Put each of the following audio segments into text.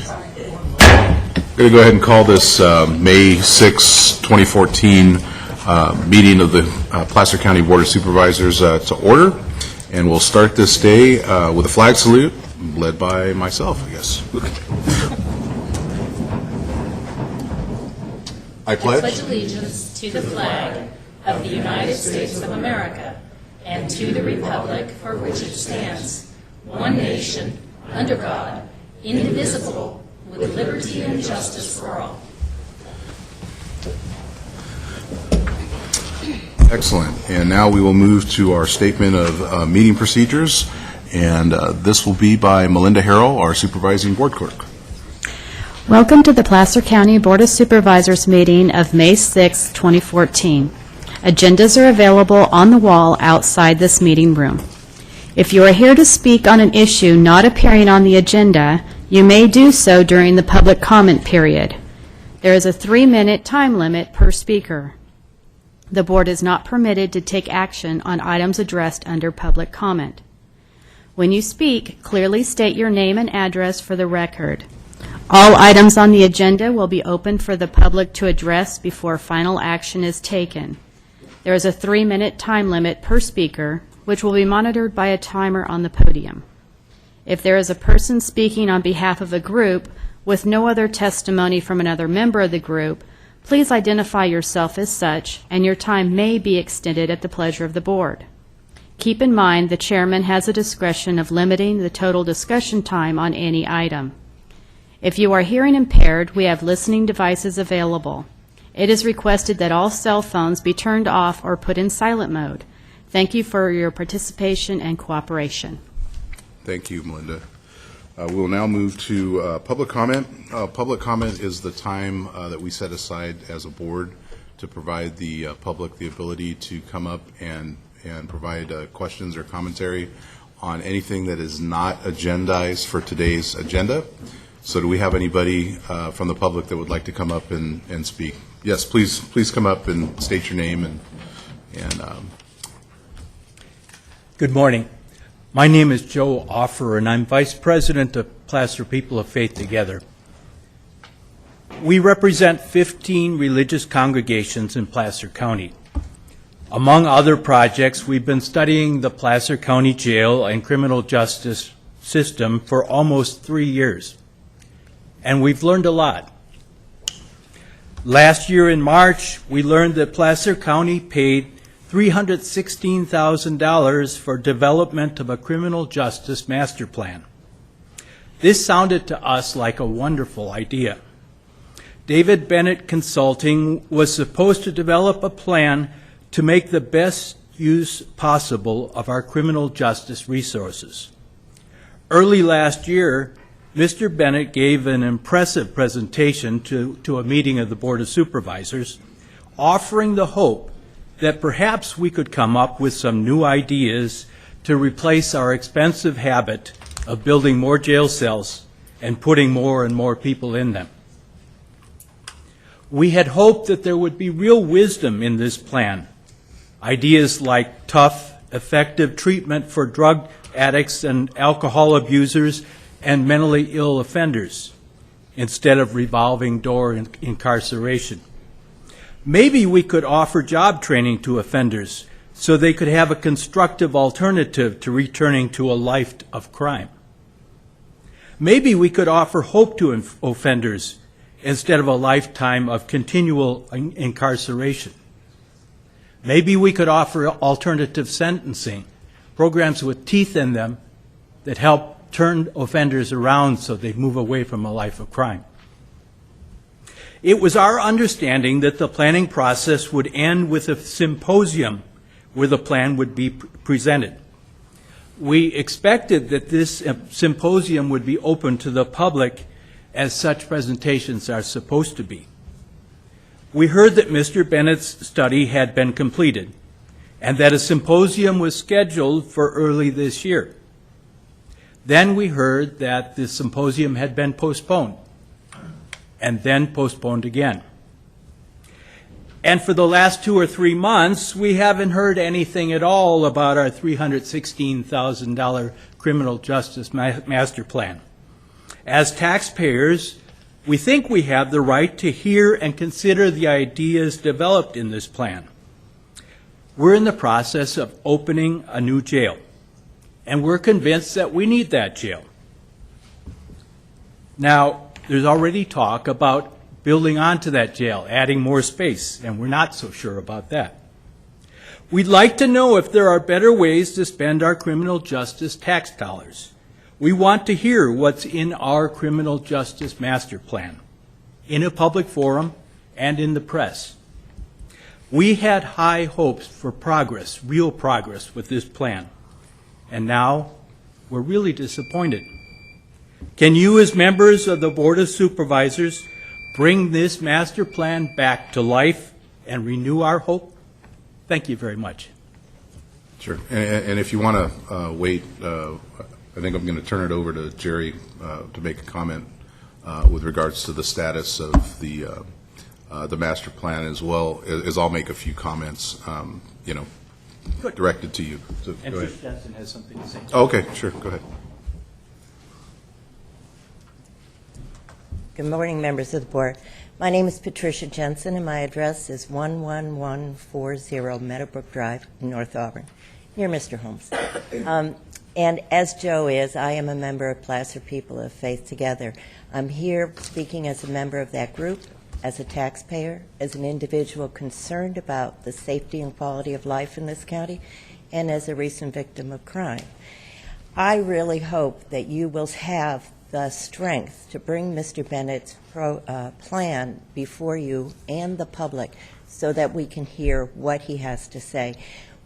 I'm going to go ahead and call this May 6, 2014 meeting of the Placer County Board of Supervisors to order. And we'll start this day with a flag salute led by myself, I guess. I pledge allegiance to the flag of the United States of America and to the republic for which it stands, one nation, under God, indivisible, with liberty and justice for all. Excellent. And now we will move to our statement of meeting procedures. And this will be by Melinda Harrell, our supervising board clerk. Welcome to the Placer County Board of Supervisors meeting of May 6, 2014. Agendas are available on the wall outside this meeting room. If you are here to speak on an issue not appearing on the agenda, you may do so during the public comment period. There is a 3-minute time limit per speaker. The board is not permitted to take action on items addressed under public comment. When you speak, clearly state your name and address for the record. All items on the agenda will be open for the public to address before final action is taken. There is a 3-minute time limit per speaker, which will be monitored by a timer on the podium. If there is a person speaking on behalf of a group with no other testimony from another member of the group, please identify yourself as such, and your time may be extended at the pleasure of the board. Keep in mind the chairman has a discretion of limiting the total discussion time on any item. If you are hearing impaired, we have listening devices available. It is requested that all cell phones be turned off or put in silent mode. Thank you for your participation and cooperation. Thank you, Melinda. We will now move to public comment. Public comment is the time that we set aside as a board to provide the public the ability to come up and provide questions or commentary on anything that is not agendized for today's agenda. So do we have anybody from the public that would like to come up and speak? Yes, please come up and state your name and Good morning. My name is Joe Offer, and I'm Vice President of Placer People of Faith Together. We represent 15 religious congregations in Placer County. Among other projects, we've been studying the Placer County Jail and criminal justice system for almost 3 years, and we've learned a lot. Last year in March, we learned that Placer County paid $316,000 for development of a criminal justice master plan. This sounded to us like a wonderful idea. David Bennett Consulting was supposed to develop a plan to make the best use possible of our criminal justice resources. Early last year, Mr. Bennett gave an impressive presentation to a meeting of the Board of Supervisors, offering the hope that perhaps we could come up with some new ideas to replace our expensive habit of building more jail cells and putting more and more people in them. We had hoped that there would be real wisdom in this plan. Ideas like tough, effective treatment for drug addicts and alcohol abusers and mentally ill offenders, instead of revolving door incarceration. Maybe we could offer job training to offenders so they could have a constructive alternative to returning to a life of crime. Maybe we could offer hope to offenders instead of a lifetime of continual incarceration. Maybe we could offer alternative sentencing, programs with teeth in them that help turn offenders around so they move away from a life of crime. It was our understanding that the planning process would end with a symposium where the plan would be presented. We expected that this symposium would be open to the public as such presentations are supposed to be. We heard that Mr. Bennett's study had been completed and that a symposium was scheduled for early this year. Then we heard that the symposium had been postponed and then postponed again. And for the last 2 or 3 months, we haven't heard anything at all about our $316,000 criminal justice master plan. As taxpayers, we think we have the right to hear and consider the ideas developed in this plan. We're in the process of opening a new jail, and we're convinced that we need that jail. Now, there's already talk about building onto that jail, adding more space, and we're not so sure about that. We'd like to know if there are better ways to spend our criminal justice tax dollars. We want to hear what's in our criminal justice master plan, in a public forum and in the press. We had high hopes for progress, real progress with this plan, and now we're really disappointed. Can you, as members of the Board of Supervisors, bring this master plan back to life and renew our hope? Thank you very much. Sure. And if you want to wait, I think I'm going to turn it over to Jerry to make a comment with regards to the status of the master plan, as well as I'll make a few comments, Good. directed to you. So, And go ahead. Trish Jensen has something to say. Oh, okay, sure, go ahead. Good morning, members of the board. My name is Patricia Jensen, and my address is 11140 Meadowbrook Drive in North Auburn, near Mr. Holmes. And as Joe is, I am a member of Placer People of Faith Together. I'm here speaking as a member of that group, as a taxpayer, as an individual concerned about the safety and quality of life in this county, and as a recent victim of crime. I really hope that you will have the strength to bring Mr. Bennett's plan before you and the public so that we can hear what he has to say.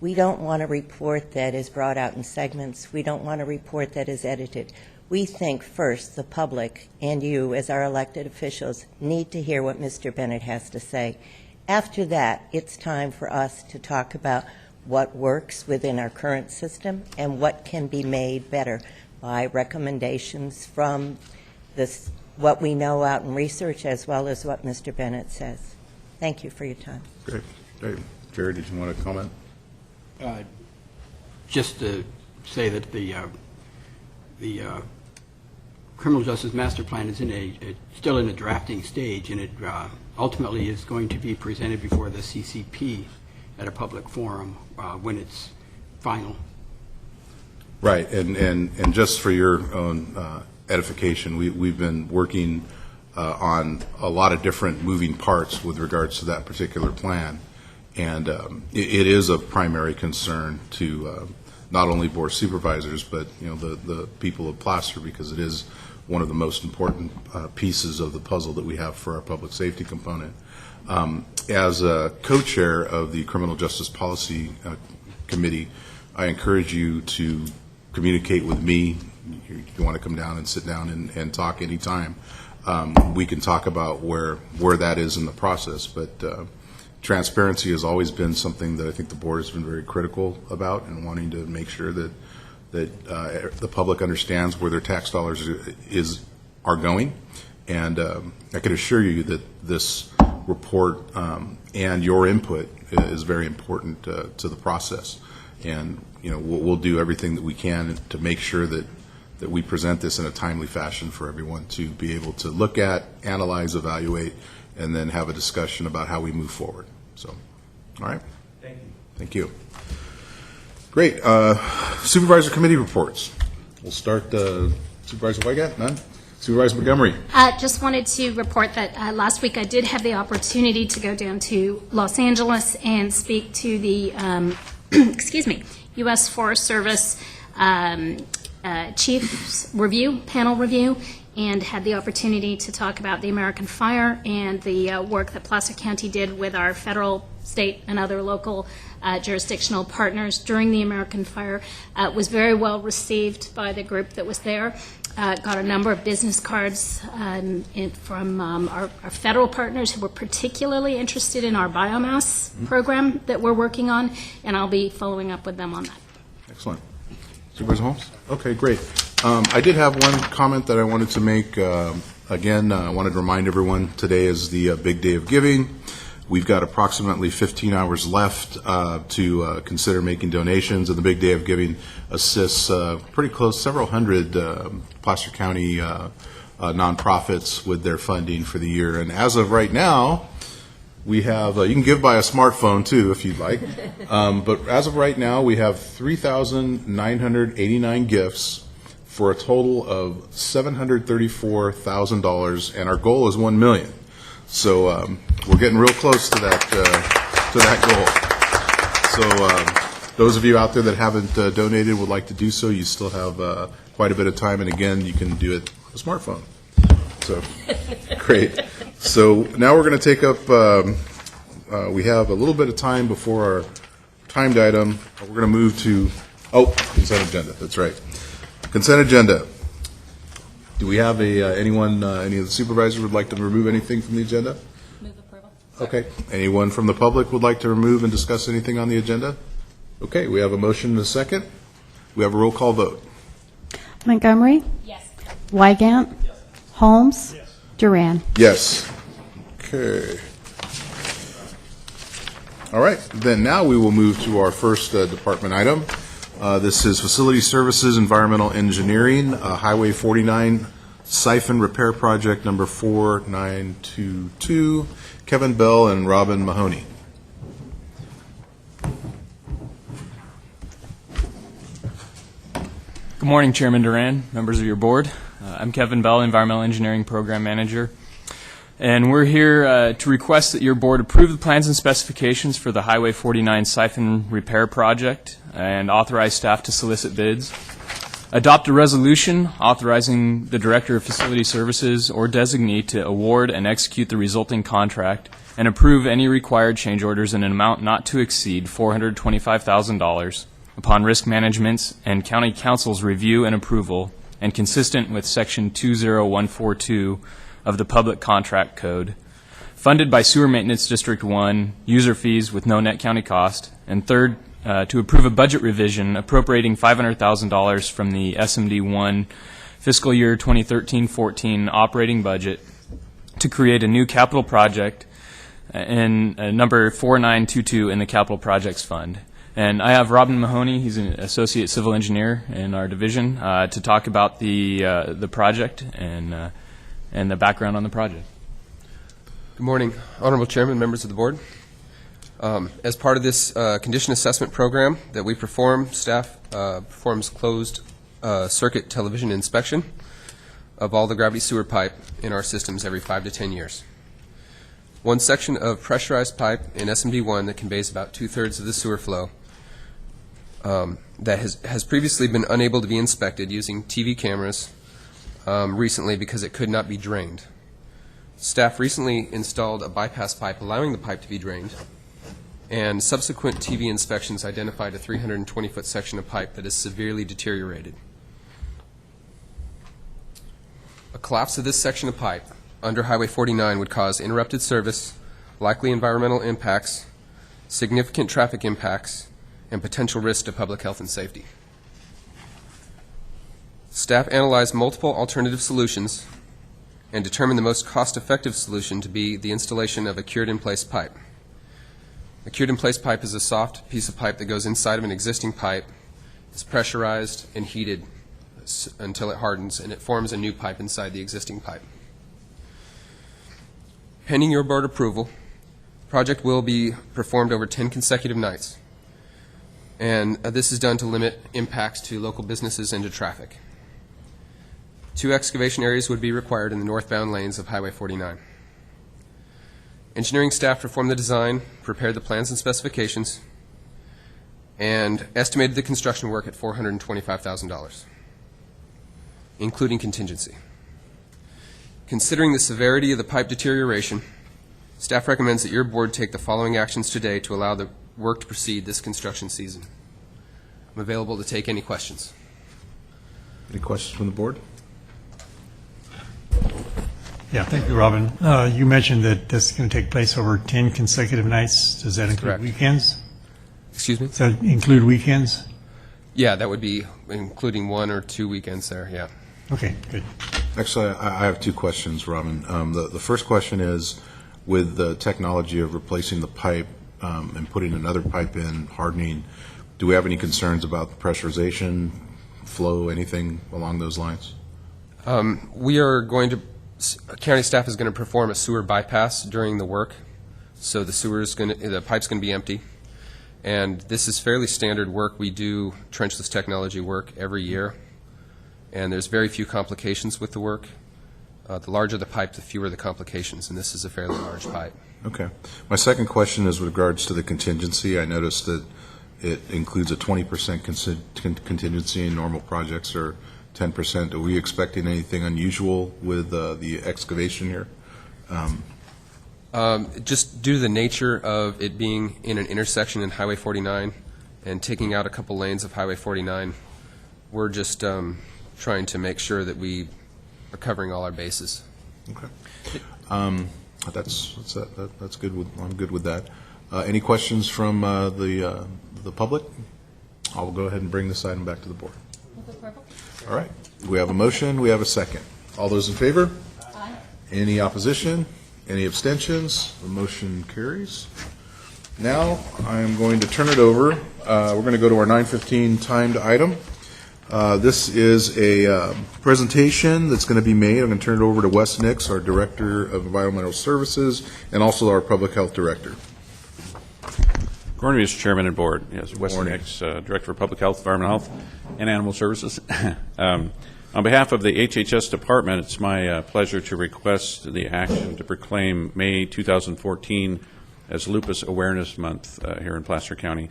We don't want a report that is brought out in segments. We don't want a report that is edited. We think first the public and you as our elected officials need to hear what Mr. Bennett has to say. After that, it's time for us to talk about what works within our current system and what can be made better by recommendations from this, what we know out in research, as well as what Mr. Bennett says. Thank you for your time. Great. Jerry, did you want to comment? Just to say that the criminal justice master plan is still in a drafting stage, and it ultimately is going to be presented before the CCP at a public forum when it's final. Right, and just for your own edification, we've been working on a lot of different moving parts with regards to that particular plan, and it is of primary concern to not only board supervisors, but the people of Placer, because it is one of the most important pieces of the puzzle that we have for our public safety component. As a co-chair of the Criminal Justice Policy Committee, I encourage you to communicate with me. You want to come down and sit down and talk anytime. We can talk about where that is in the process, but transparency has always been something that I think the board has been very critical about, and wanting to make sure that the public understands where their tax dollars are going. And I can assure you that this report and your input is very important to the process. And we'll do everything that we can to make sure that we present this in a timely fashion for everyone to be able to look at, analyze, evaluate, and then have a discussion about how we move forward. So, all right. Thank you. Thank you. Great. Supervisor committee reports. We'll start. Supervisor Weigand? None? Supervisor Montgomery? Just wanted to report that last week I did have the opportunity to go down to Los Angeles and speak to the U.S. Forest Service Chiefs panel review, and had the opportunity to talk about the American Fire and the work that Placer County did with our federal, state, and other local jurisdictional partners during the American Fire. Was very well received by the group that was there. Got a number of business cards from our federal partners who were particularly interested in our biomass program that we're working on, and I'll be following up with them on that. Excellent. Supervisor Holmes? Okay, great. I did have one comment that I wanted to make. Again, I wanted to remind everyone today is the big day of giving. We've got approximately 15 hours left to consider making donations, and the Big Day of Giving assists pretty close, several hundred Placer County nonprofits with their funding for the year. And as of right now, we have, you can give by a smartphone too if you'd like, but as of right now, we have 3,989 gifts for a total of $734,000, and our goal is $1 million. So we're getting real close to that goal. So those of you out there that haven't donated would like to do so, you still have quite a bit of time, and again, you can do it with a smartphone. So great. So now we're going to take up, we have a little bit of time before our timed item. We're going to move to, consent agenda. That's right. Consent agenda. Do we have anyone, any of the supervisors would like to remove anything from the agenda? Move approval. Okay. Anyone from the public would like to remove and discuss anything on the agenda? Okay, we have a motion and a second. We have a roll call vote. Montgomery? Yes. Wygant? Holmes? Duran? Yes. Okay. All right, then now we will move to our first department item. This is Facility Services, Environmental Engineering, Highway 49 Siphon Repair Project number 4922, Kevin Bell and Robin Mahoney. Good morning, Chairman Duran, members of your board. I'm Kevin Bell, Environmental Engineering Program Manager, and we're here to request that your board approve the plans and specifications for the Highway 49 Siphon Repair Project and authorize staff to solicit bids, adopt a resolution authorizing the Director of Facility Services or designee to award and execute the resulting contract, and approve any required change orders in an amount not to exceed $425,000 upon risk management's and County Council's review and approval, and consistent with Section 20142 of the Public Contract Code, funded by Sewer Maintenance District 1, user fees with no net county cost, and third, to approve a budget revision appropriating $500,000 from the SMD1 fiscal year 2013-14 operating budget to create a new capital project in number 4922 in the Capital Projects Fund. And I have Robin Mahoney, he's an associate civil engineer in our division, to talk about the project and the background on the project. Good morning, Honorable Chairman, members of the board. As part of this condition assessment program that we perform, staff performs closed circuit television inspection of all the gravity sewer pipe in our systems every 5 to 10 years. One section of pressurized pipe in SMD1 that conveys about 2/3 of the sewer flow that has previously been unable to be inspected using TV cameras recently because it could not be drained. Staff recently installed a bypass pipe allowing the pipe to be drained, and subsequent TV inspections identified a 320-foot section of pipe that is severely deteriorated. A collapse of this section of pipe under Highway 49 would cause interrupted service, likely environmental impacts, significant traffic impacts, and potential risk to public health and safety. Staff analyzed multiple alternative solutions and determined the most cost-effective solution to be the installation of a cured-in-place pipe. A cured-in-place pipe is a soft piece of pipe that goes inside of an existing pipe. It's pressurized and heated until it hardens, and it forms a new pipe inside the existing pipe. Pending your board approval, the project will be performed over 10 consecutive nights, and this is done to limit impacts to local businesses and to traffic. 2 excavation areas would be required in the northbound lanes of Highway 49. Engineering staff performed the design, prepared the plans and specifications, and estimated the construction work at $425,000, including contingency. Considering the severity of the pipe deterioration, staff recommends that your board take the following actions today to allow the work to proceed this construction season. I'm available to take any questions. Any questions from the board? Yeah, thank you, Robin. You mentioned that this is going to take place over 10 consecutive nights. Does that include Correct. weekends? Excuse me? Does that include weekends? Yeah, that would be including 1 or 2 weekends there, yeah. Okay, good. Actually, I have 2 questions, Robin. The first question is, with the technology of replacing the pipe and putting another pipe in, hardening, do we have any concerns about pressurization, flow, anything along those lines? We are going to, county staff is going to perform a sewer bypass during the work, so the pipe's going to be empty. And this is fairly standard work. We do trenchless technology work every year, and there's very few complications with the work. The larger the pipe, the fewer the complications, and this is a fairly large pipe. Okay. My second question is with regards to the contingency. I noticed that it includes a 20% contingency in normal projects, or 10%. Are we expecting anything unusual with the excavation here? Just due to the nature of it being in an intersection in Highway 49 and taking out a couple lanes of Highway 49, we're just trying to make sure that we are covering all our bases. Okay. That's good. I'm good with that. Any questions from the public? I'll go ahead and bring this item back to the board. All right. We have a motion. We have a second. All those in favor? Aye. Any opposition? Any abstentions? The motion carries. Now I am going to turn it over. We're going to go to our 9:15 timed item. This is a presentation that's going to be made. I'm going to turn it over to Wes Nix, our Director of Environmental Services, and also our Public Health Director. Good morning, Mr. Chairman and Board. Yes, Wes Nix, Director of Public Health, Environmental Health, and Animal Services. On behalf of the HHS Department, it's my pleasure to request the action to proclaim May 2014 as Lupus Awareness Month here in Placer County.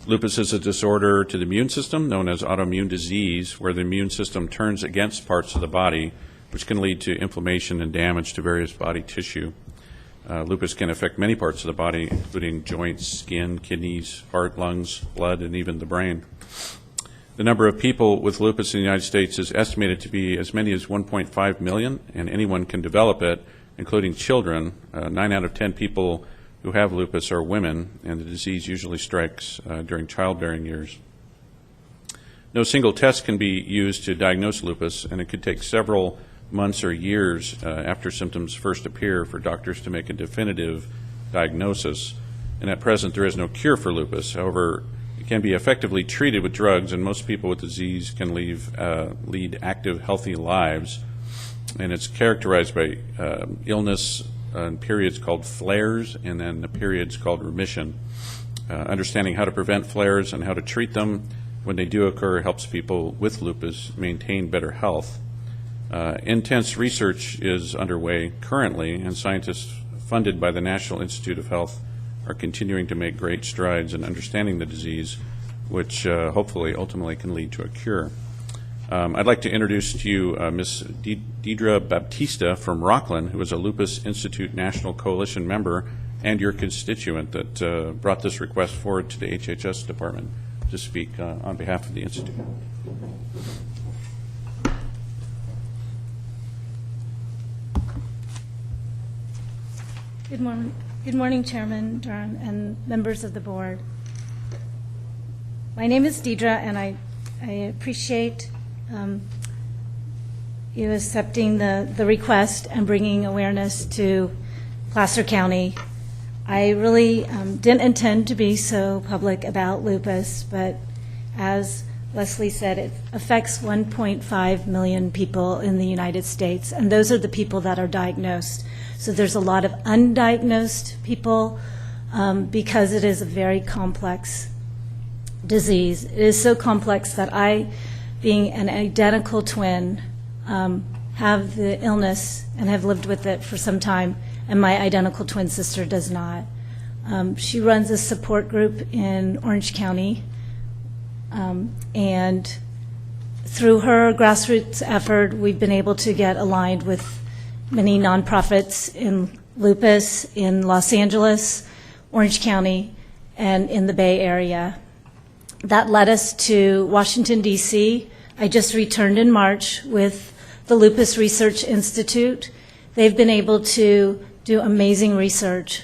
Lupus is a disorder to the immune system known as autoimmune disease, where the immune system turns against parts of the body, which can lead to inflammation and damage to various body tissue. Lupus can affect many parts of the body, including joints, skin, kidneys, heart, lungs, blood, and even the brain. The number of people with lupus in the United States is estimated to be as many as 1.5 million, and anyone can develop it, including children. 9 out of 10 people who have lupus are women, and the disease usually strikes during childbearing years. No single test can be used to diagnose lupus, and it could take several months or years after symptoms first appear for doctors to make a definitive diagnosis. And at present, there is no cure for lupus. However, it can be effectively treated with drugs, and most people with disease can lead active, healthy lives. And it's characterized by illness in periods called flares, and then the periods called remission. Understanding how to prevent flares and how to treat them when they do occur helps people with lupus maintain better health. Intense research is underway currently, and scientists funded by the National Institute of Health are continuing to make great strides in understanding the disease, which hopefully ultimately can lead to a cure. I'd like to introduce to you Ms. Deidre Baptista from Rockland, who is a Lupus Institute National Coalition member and your constituent that brought this request forward to the HHS Department to speak on behalf of the Institute. Good morning, Chairman Durham and members of the board. My name is Deidre, and I appreciate you accepting the request and bringing awareness to Placer County. I really didn't intend to be so public about lupus, but as Leslie said, it affects 1.5 million people in the United States, and those are the people that are diagnosed. So there's a lot of undiagnosed people because it is a very complex disease. It is so complex that I, being an identical twin, have the illness and have lived with it for some time, and my identical twin sister does not. She runs a support group in Orange County, and through her grassroots effort, we've been able to get aligned with many nonprofits in lupus in Los Angeles, Orange County, and in the Bay Area. That led us to Washington, D.C. I just returned in March with the Lupus Research Institute. They've been able to do amazing research.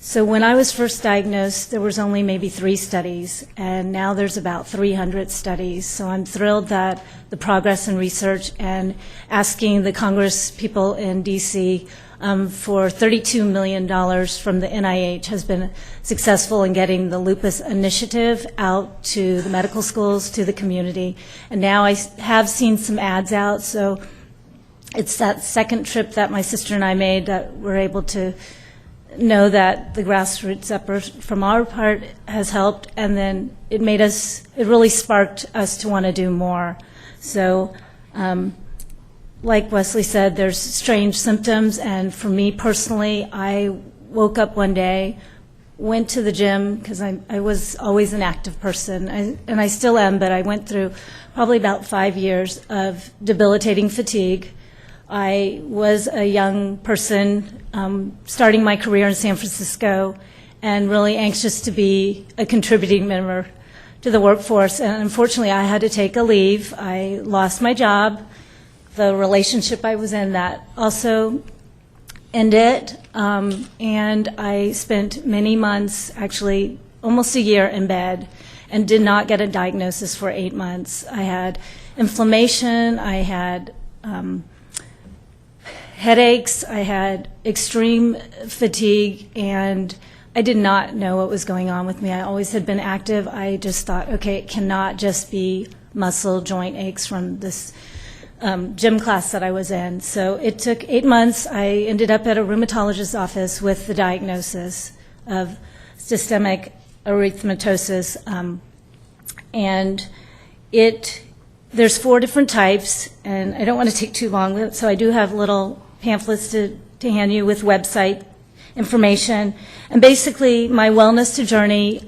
So when I was first diagnosed, there was only maybe 3 studies, and now there's about 300 studies. So I'm thrilled that the progress in research and asking the Congress people in D.C. For $32 million from the NIH has been successful in getting the lupus initiative out to the medical schools, to the community. And now I have seen some ads out, so it's that second trip that my sister and I made that we're able to know that the grassroots effort from our part has helped, and then it really sparked us to want to do more. So like Wesley said, there's strange symptoms, and for me personally, I woke up one day, went to the gym, because I was always an active person, and I still am, but I went through probably about 5 years of debilitating fatigue. I was a young person starting my career in San Francisco and really anxious to be a contributing member to the workforce. And unfortunately, I had to take a leave. I lost my job. The relationship I was in, that also ended. And I spent many months, actually almost a year in bed, and did not get a diagnosis for 8 months. I had inflammation. I had headaches, I had extreme fatigue, and I did not know what was going on with me. I always had been active. I just thought, okay, it cannot just be muscle joint aches from this gym class that I was in. So it took 8 months. I ended up at a rheumatologist's office with the diagnosis of systemic erythematosus, and there's 4 different types, and I don't want to take too long, so I do have little pamphlets to hand you with website information. And basically, my wellness journey,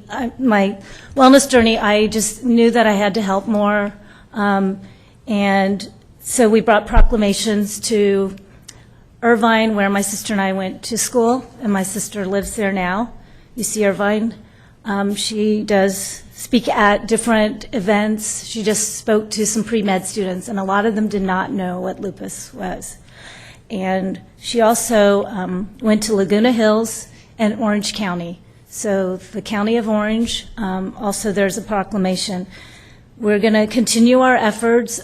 I just knew that I had to help more. And so we brought proclamations to Irvine, where my sister and I went to school, and my sister lives there now. You see Irvine. She does speak at different events. She just spoke to some pre-med students, and a lot of them did not know what lupus was. And she also went to Laguna Hills and Orange County. So the County of Orange, also there's a proclamation. We're going to continue our efforts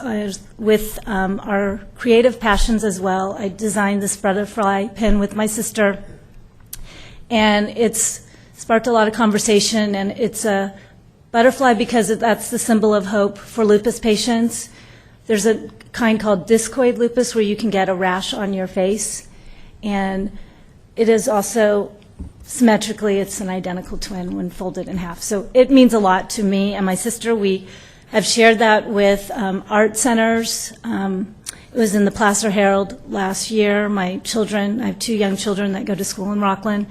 with our creative passions as well. I designed this butterfly pin with my sister, and it's sparked a lot of conversation, and it's a butterfly because that's the symbol of hope for lupus patients. There's a kind called discoid lupus where you can get a rash on your face, and it is also symmetrically, it's an identical twin when folded in half. So it means a lot to me and my sister. We have shared that with art centers. It was in the Placer Herald last year. My children, I have 2 young children that go to school in Rockland,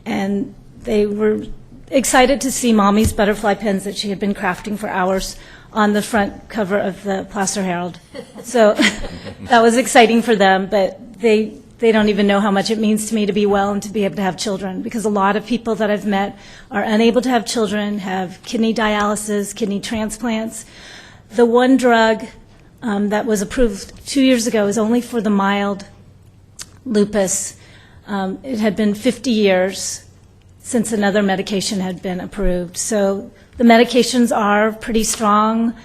and they were excited to see Mommy's butterfly pins that she had been crafting for hours on the front cover of the Placer Herald. So that was exciting for them, but they don't even know how much it means to me to be well and to be able to have children, because a lot of people that I've met are unable to have children, have kidney dialysis, kidney transplants. The one drug that was approved 2 years ago is only for the mild lupus. It had been 50 years since another medication had been approved. So the medications are pretty strong.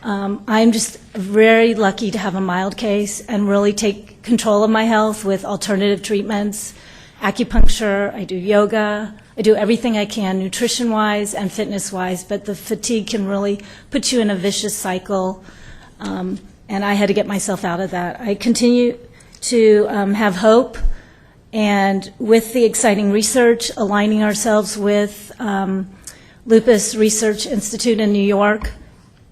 I'm just very lucky to have a mild case and really take control of my health with alternative treatments, acupuncture, I do yoga, I do everything I can nutrition-wise and fitness-wise, but the fatigue can really put you in a vicious cycle, and I had to get myself out of that. I continue to have hope, and with the exciting research, aligning ourselves with Lupus Research Institute in New York.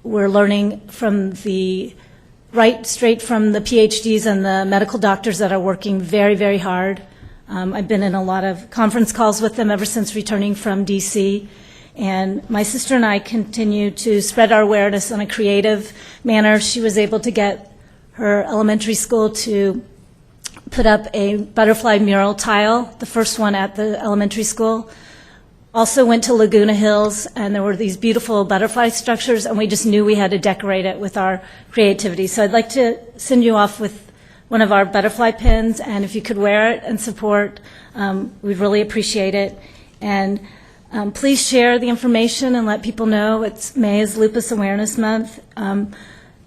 We're learning from straight from the PhDs and the medical doctors that are working very, very hard. I've been in a lot of conference calls with them ever since returning from DC. And my sister and I continue to spread our awareness in a creative manner. She was able to get her elementary school to put up a butterfly mural tile, the first one at the elementary school. Also went to Laguna Hills, and there were these beautiful butterfly structures, and we just knew we had to decorate it with our creativity. So I'd like to send you off with one of our butterfly pins, and if you could wear it and support, we'd really appreciate it. And please share the information and let people know May is Lupus Awareness Month,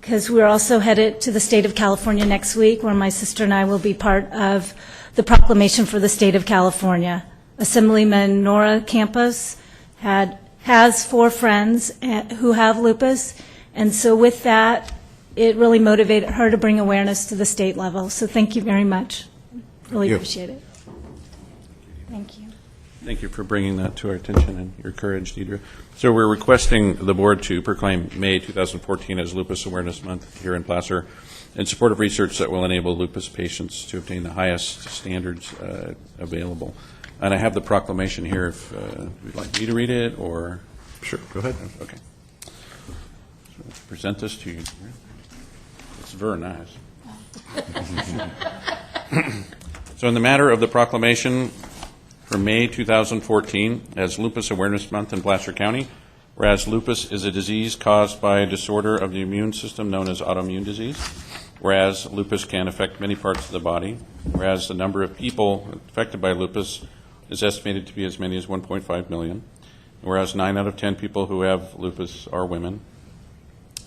because we're also headed to the state of California next week, where my sister and I will be part of the proclamation for the state of California. Assemblyman Nora Campos has 4 friends who have lupus, and so with that, it really motivated her to bring awareness to the state level. So thank you very much. Really you. appreciate it. Thank you. Thank you for bringing that to our attention and your courage, Deidre. So we're requesting the board to proclaim May 2014 as Lupus Awareness Month here in Placer in support of research that will enable lupus patients to obtain the highest standards available. And I have the proclamation here if you'd like me to read it, or... Sure, go ahead. Okay. So let's present this to you. It's very nice. So in the matter of the proclamation for May 2014 as Lupus Awareness Month in Placer County, whereas lupus is a disease caused by a disorder of the immune system known as autoimmune disease, whereas lupus can affect many parts of the body, whereas the number of people affected by lupus is estimated to be as many as 1.5 million, whereas 9 out of 10 people who have lupus are women,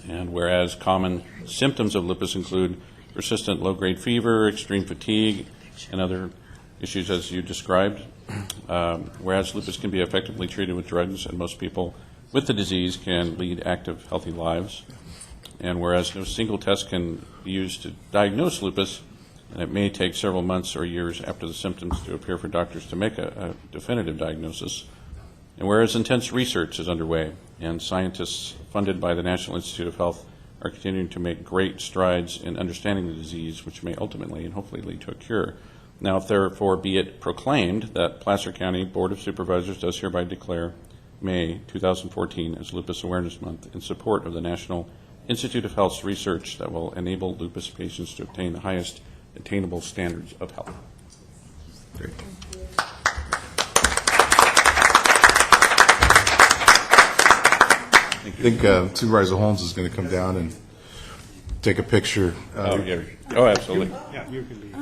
and whereas common symptoms of lupus include persistent low-grade fever, extreme fatigue, and other issues as you described, whereas lupus can be effectively treated with drugs, and most people with the disease can lead active, healthy lives, and whereas no single test can be used to diagnose lupus, and it may take several months or years after the symptoms to appear for doctors to make a definitive diagnosis, and whereas intense research is underway, and scientists funded by the National Institute of Health are continuing to make great strides in understanding the disease, which may ultimately and hopefully lead to a cure. Now, therefore, be it proclaimed that Placer County Board of Supervisors does hereby declare May 2014 as Lupus Awareness Month in support of the National Institute of Health's research that will enable lupus patients to obtain the highest attainable standards of health. Great. I think Supervisor Holmes is going to come down and take a picture. Oh, yeah. Oh, absolutely. Yeah, you can be.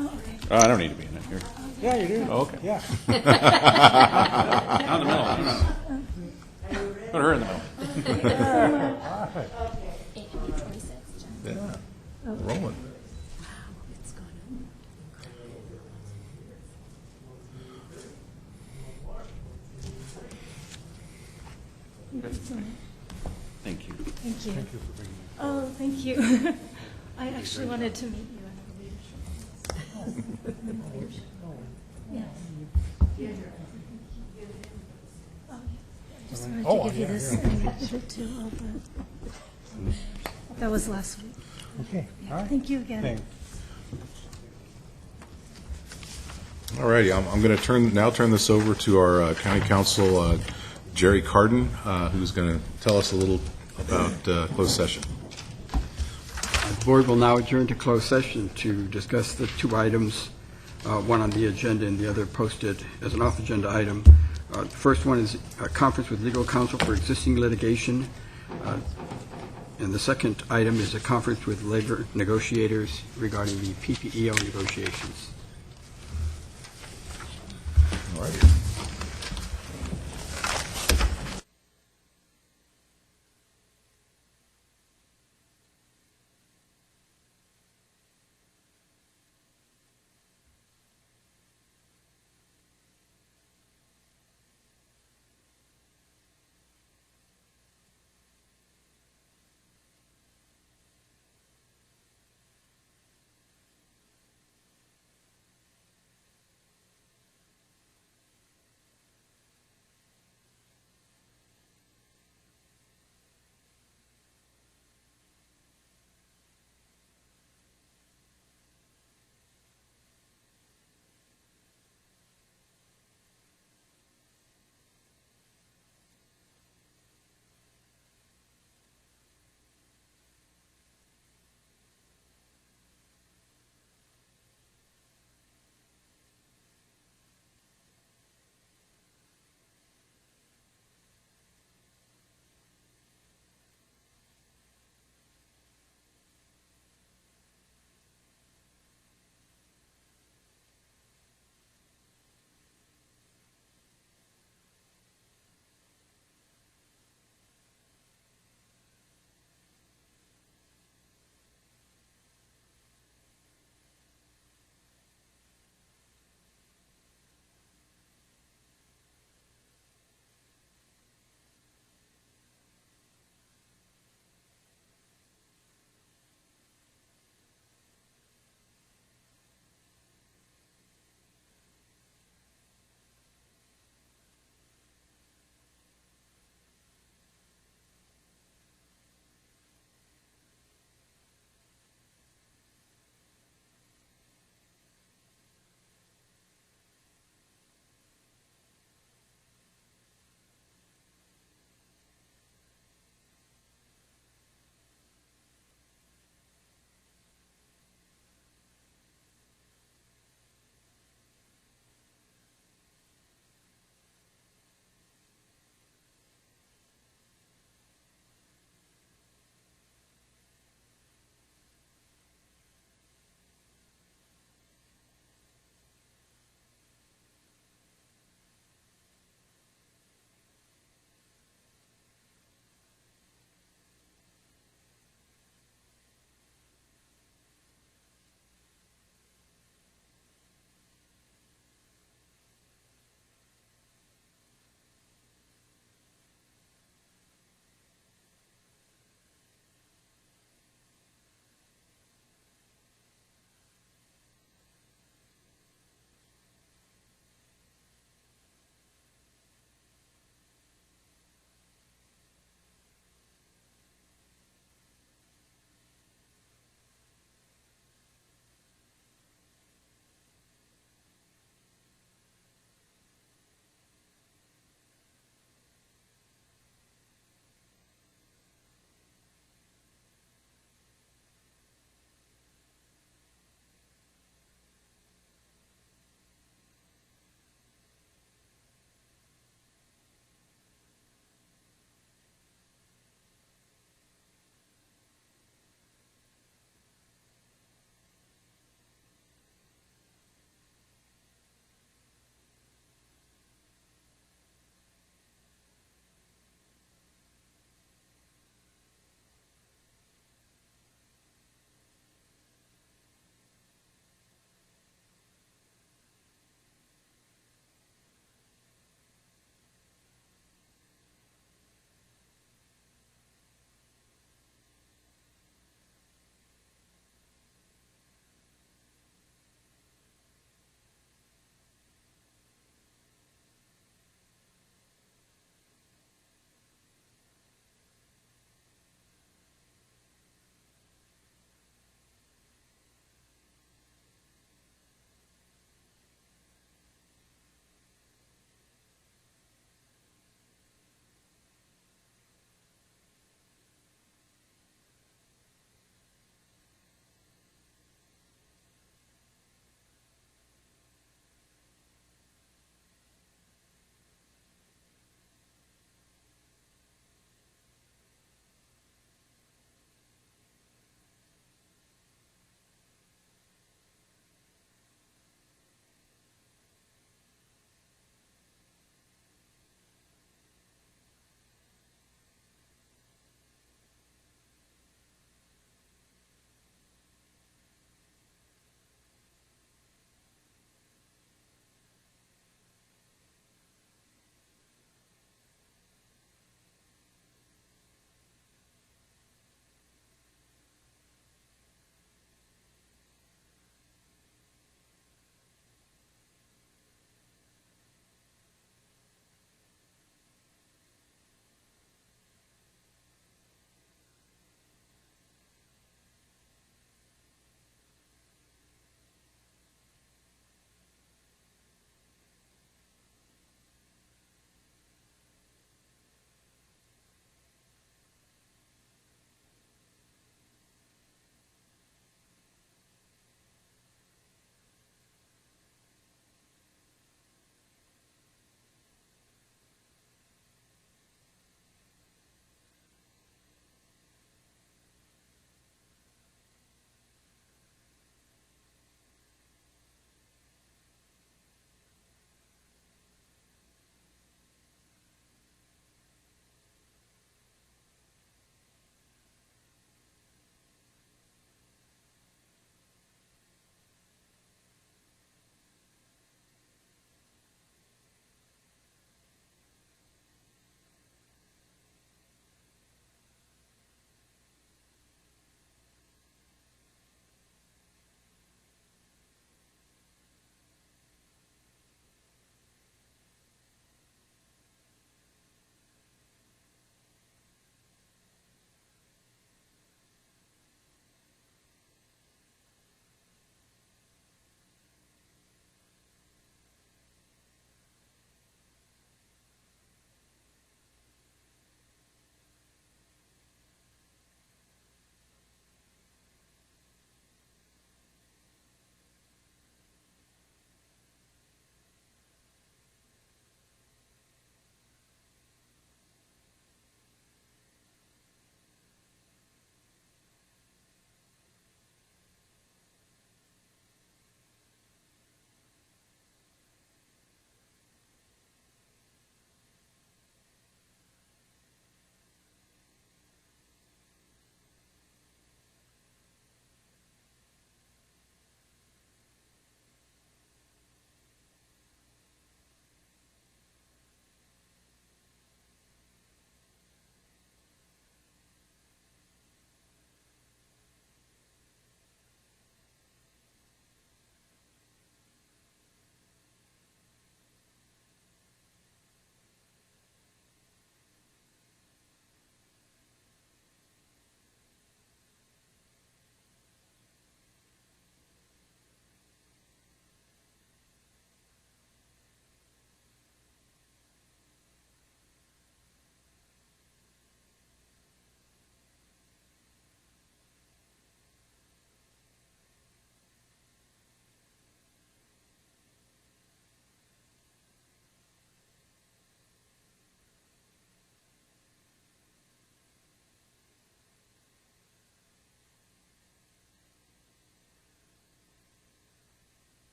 Oh, I don't need to be in it here. Yeah, you do. Oh, okay. Yeah. Not in the middle. Put her in the middle. Yeah. Rolling. Thank you. Thank you. Oh, thank you. I actually wanted to meet you in our leadership. Yes. Oh, yeah. I just wanted to give you this and give it to all the, that was last week. Okay, all right. Thank you again. Thanks. All righty, I'm going to now turn this over to our County Counsel, Jerry Carden, who's going to tell us a little about closed session. The board will now adjourn to closed session to discuss the 2 items, one on the agenda and the other posted as an off-agenda item. The first one is a conference with legal counsel for existing litigation, and the second item is a conference with labor negotiators regarding the PPEO negotiations. All righty.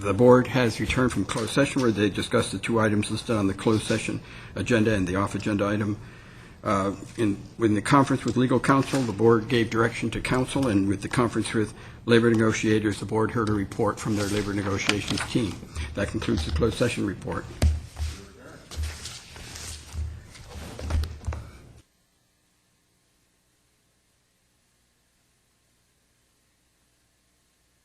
The board has returned from closed session where they discussed the two items listed on the closed session agenda and the off-agenda item. In the conference with legal counsel, the board gave direction to counsel, and with the conference with labor negotiators, the board heard a report from their labor negotiations team. That concludes the closed session report.